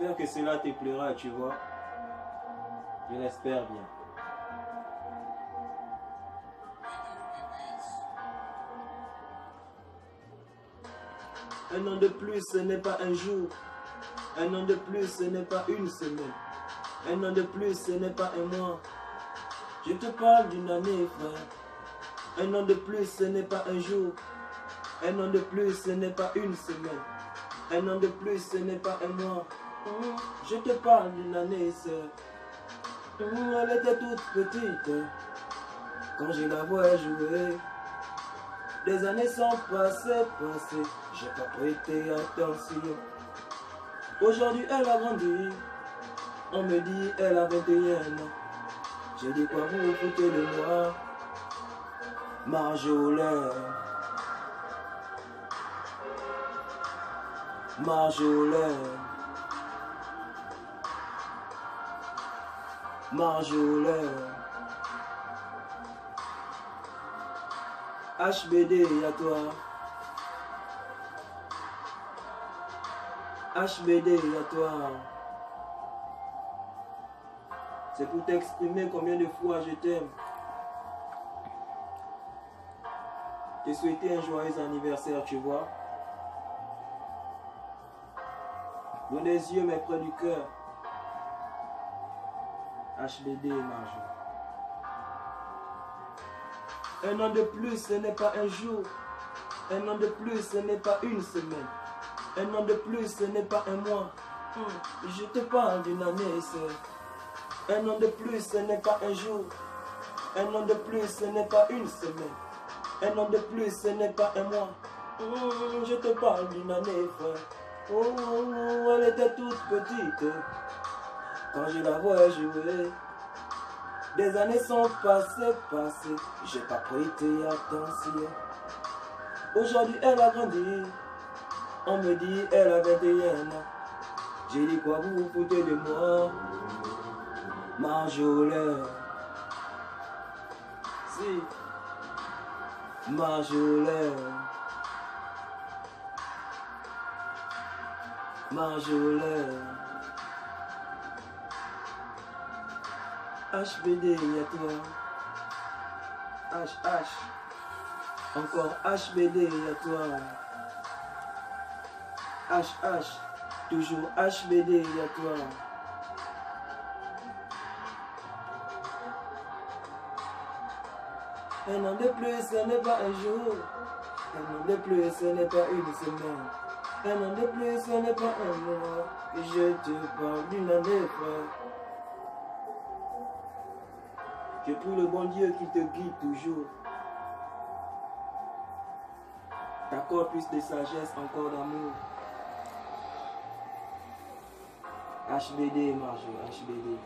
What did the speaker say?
J'espère que cela te plaira, tu vois. Je l'espère bien. Un an de plus, ce n'est pas un jour. Un an de plus, ce n'est pas une semaine. Un an de plus, ce n'est pas un mois. Je te parle d'une année, frère. Un an de plus, ce n'est pas un jour. Un an de plus, ce n'est pas une semaine. Un an de plus, ce n'est pas un mois. Je te parle d'une année, sœur. Elle était toute petite quand je la vois jouer. Des années sont passées. J'ai pas prêté attention. Aujourd'hui, elle a grandi. On me dit, elle a 21 ans. J'ai dit quoi vous foutez de moi, Marjolaine. Marjolaine. Marjolaine. HBD à toi. HBD à toi. C'est pour t'exprimer combien de fois je t'aime. Te souhaiter un joyeux anniversaire, tu vois. Loin des yeux mais près du cœur. HBD Marjo. Un an de plus, ce n'est pas un jour. Un an de plus, ce n'est pas une semaine. Un an de plus, ce n'est pas un mois. Je te parle d'une année, sœur. Un an de plus, ce n'est pas un jour. Un an de plus, ce n'est pas une semaine. Un an de plus, ce n'est pas un mois. Je te parle d'une année, frère. Elle était toute petite quand je la vois jouer. Des années sont passées. J'ai pas prêté attention. Aujourd'hui, elle a grandi. On me dit, elle a 21 ans. J'ai dit quoi vous foutez de moi, Marjolaine. Si. Marjolaine. Marjolaine. HBD à toi. HH. Encore HBD à toi. HH. Toujours HBD à toi. Un an de plus, ce n'est pas un jour. Un an de plus, ce n'est pas une semaine. Un an de plus, ce n'est pas un mois. Je te parle d'une année, frère. Je prie le bon Dieu qui te guide toujours. T'accorde plus de sagesse, encore d'amour. HBD, Marjo, HBD.